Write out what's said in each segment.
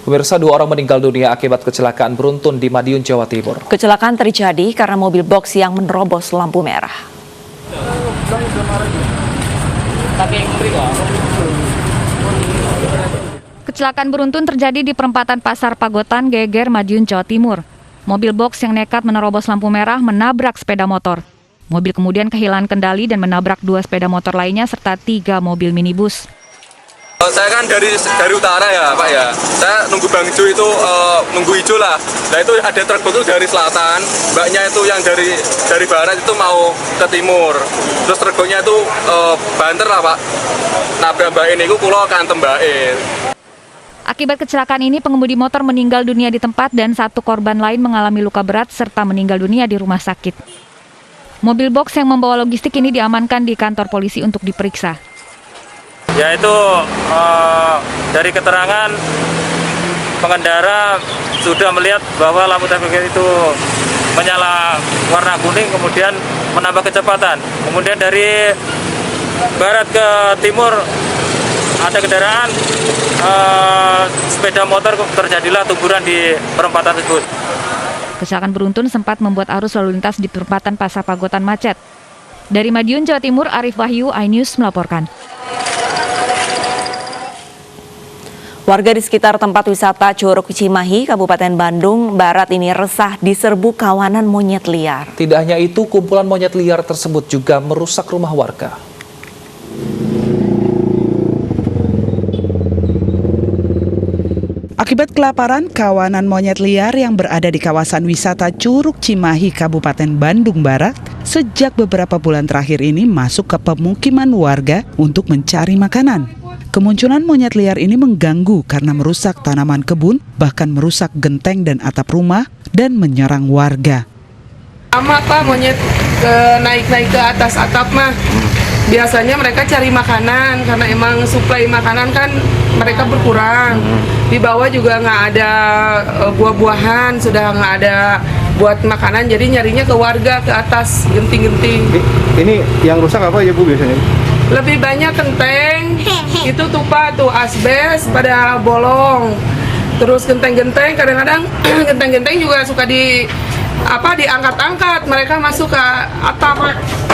Pemirsa, 2 orang meninggal dunia akibat kecelakaan beruntun di Madiun, Jawa Timur. Kecelakaan terjadi karena mobil box yang menerobos lampu merah. Kecelakaan beruntun terjadi di perempatan Pasar Pagotan, Geger, Madiun, Jawa Timur. Mobil box yang nekat menerobos lampu merah menabrak sepeda motor. Mobil kemudian kehilangan kendali dan menabrak 2 sepeda motor lainnya serta 3 mobil minibus. Saya kan dari utara ya Pak ya, saya nunggu Bang Jo itu nunggu hijau lah. Nah itu ada truk itu dari selatan, mbaknya itu yang dari barat itu mau ke timur. Terus truknya itu banter lah Pak, nabrak mbak ini, itu kulo kantem mbak ini. Akibat kecelakaan ini, pengemudi motor meninggal dunia di tempat dan 1 korban lain mengalami luka berat serta meninggal dunia di rumah sakit. Mobil box yang membawa logistik ini diamankan di kantor polisi untuk diperiksa. Yaitu dari keterangan pengendara sudah melihat bahwa lampu traffic itu menyala warna kuning, kemudian menambah kecepatan. Kemudian dari barat ke timur ada kendaraan sepeda motor, terjadilah tuburan di perempatan tersebut. Kecelakaan beruntun sempat membuat arus lalu lintas di perempatan Pasar Pagotan macet. Dari Madiun, Jawa Timur, Arif Wahyu, iNews melaporkan. Warga di sekitar tempat wisata Curug Cimahi, Kabupaten Bandung Barat ini resah diserbu kawanan monyet liar. Tidak hanya itu, kumpulan monyet liar tersebut juga merusak rumah warga. Akibat kelaparan, kawanan monyet liar yang berada di kawasan wisata Curug Cimahi, Kabupaten Bandung Barat, sejak beberapa bulan terakhir ini masuk ke pemukiman warga untuk mencari makanan. Kemunculan monyet liar ini mengganggu karena merusak tanaman kebun, bahkan merusak genteng dan atap rumah, dan menyerang warga. Pak, monyet naik-naik ke atas atap mah. Biasanya mereka cari makanan, karena emang suplai makanan kan mereka berkurang. Di bawah juga nggak ada buah-buahan, sudah nggak ada buat makanan, jadi nyarinya ke warga, ke atas, genting-genting. Ini yang rusak apa ya Bu biasanya? Lebih banyak genteng, itu tupa tuh asbes pada bolong. Terus genteng-genteng, kadang-kadang genteng-genteng juga suka diangkat-angkat, mereka masuk ke atap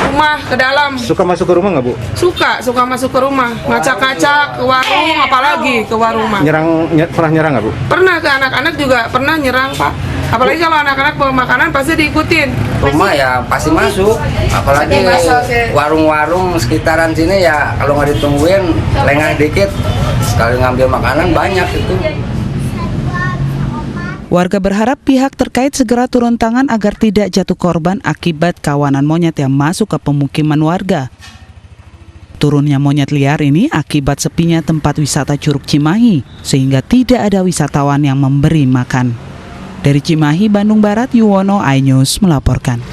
rumah, ke dalam. Suka masuk ke rumah nggak Bu? Suka masuk ke rumah, ngacak-ngacak ke warung, apalagi ke warung mah. Pernah nyerang nggak Bu? Pernah, ke anak-anak juga pernah nyerang Pak. Apalagi kalau anak-anak bawa makanan pasti diikutin. Rumah ya pasti masuk, apalagi warung-warung sekitaran sini ya kalau nggak ditungguin lengah dikit, sekali ngambil makanan banyak itu. Warga berharap pihak terkait segera turun tangan agar tidak jatuh korban akibat kawanan monyet yang masuk ke pemukiman warga. Turunnya monyet liar ini akibat sepinya tempat wisata Curug Cimahi, sehingga tidak ada wisatawan yang memberi makan. Dari Cimahi, Bandung Barat, Yuwono, iNews melaporkan.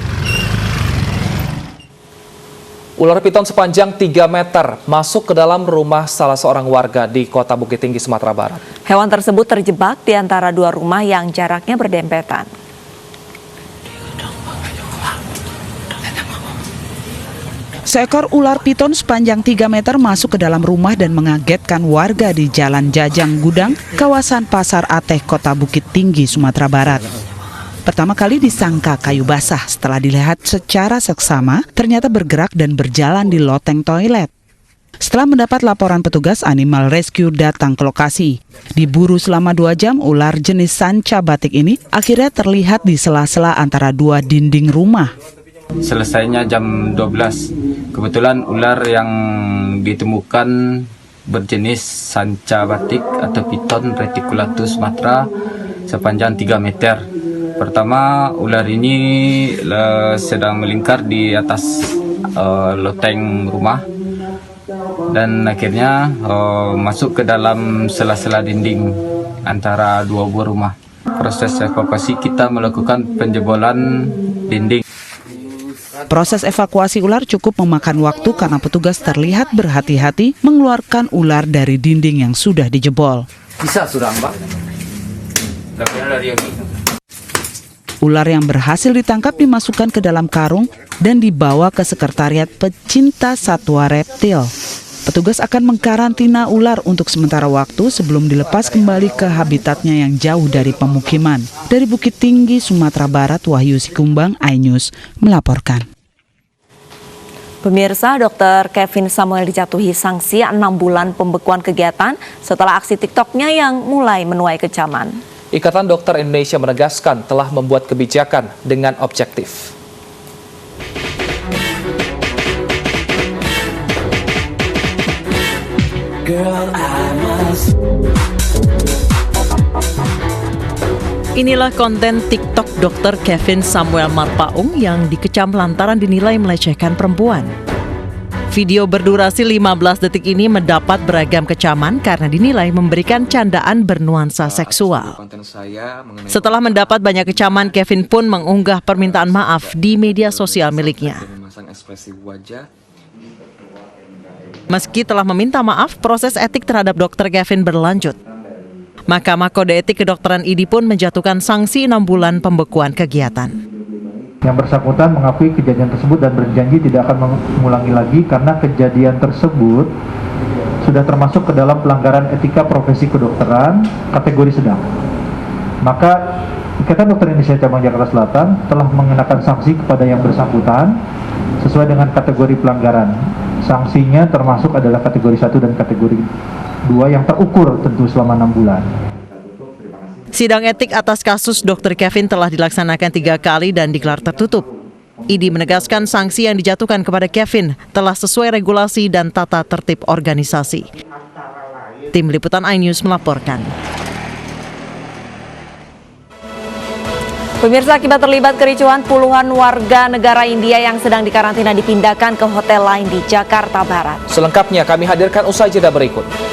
Ular piton sepanjang 3 meter masuk ke dalam rumah salah seorang warga di Kota Bukit Tinggi, Sumatera Barat. Hewan tersebut terjebak di antara 2 rumah yang jaraknya berdempetan. Seekor ular piton sepanjang 3 meter masuk ke dalam rumah dan mengagetkan warga di Jalan Jajang Gudang, kawasan Pasar Ateh, Kota Bukit Tinggi, Sumatera Barat. Pertama kali disangka kayu basah, setelah dilihat secara seksama, ternyata bergerak dan berjalan di loteng toilet. Setelah mendapat laporan petugas, Animal Rescue datang ke lokasi. Diburu selama 2 jam, ular jenis sanca batik ini akhirnya terlihat di sela-sela antara 2 dinding rumah. Selesainya jam 12. Kebetulan ular yang ditemukan berjenis sanca batik atau piton reticulatus sumatera sepanjang 3 meter. Pertama, ular ini sedang melingkar di atas loteng rumah dan akhirnya masuk ke dalam sela-sela dinding antara 2 buah rumah. Proses evakuasi kita melakukan penjebolan dinding. Proses evakuasi ular cukup memakan waktu karena petugas terlihat berhati-hati mengeluarkan ular dari dinding yang sudah dijebol. Bisa sudah Mbak. Ular yang berhasil ditangkap dimasukkan ke dalam karung dan dibawa ke Sekretariat Pecinta Satwa Reptil. Petugas akan mengkarantina ular untuk sementara waktu sebelum dilepas kembali ke habitatnya yang jauh dari pemukiman. Dari Bukit Tinggi, Sumatera Barat, Wahyu Sikumbang, iNews melaporkan. Pemirsa, Dr. Kevin Samuel dijatuhi sanksi 6 bulan pembekuan kegiatan setelah aksi TikToknya yang mulai menuai kecaman. Ikatan Dokter Indonesia menegaskan telah membuat kebijakan dengan objektif. Inilah konten TikTok Dr. Kevin Samuel Marpaung yang dikecam lantaran dinilai melecehkan perempuan. Video berdurasi 15 detik ini mendapat beragam kecaman karena dinilai memberikan candaan bernuansa seksual. Setelah mendapat banyak kecaman, Kevin pun mengunggah permintaan maaf di media sosial miliknya. Meski telah meminta maaf, proses etik terhadap Dr. Kevin berlanjut. Mahkamah Kode Etik Kedokteran ID pun menjatuhkan sanksi 6 bulan pembekuan kegiatan. Yang bersangkutan mengakui kejadian tersebut dan berjanji tidak akan mengulangi lagi karena kejadian tersebut sudah termasuk ke dalam pelanggaran etika profesi kedokteran kategori sedang. Maka Ikatan Dokter Indonesia Cabang Jakarta Selatan telah mengenakan sanksi kepada yang bersangkutan sesuai dengan kategori pelanggaran. Sanksinya termasuk adalah kategori 1 dan kategori 2 yang terukur tentu selama 6 bulan. Sidang etik atas kasus Dr. Kevin telah dilaksanakan 3 kali dan digelar tertutup. ID menegaskan sanksi yang dijatuhkan kepada Kevin telah sesuai regulasi dan tata tertib organisasi. Tim Liputan iNews melaporkan. Pemirsa, akibat terlibat kericuhan, puluhan warga negara India yang sedang dikarantina dipindahkan ke hotel lain di Jakarta Barat. Selengkapnya kami hadirkan usai jeda berikut.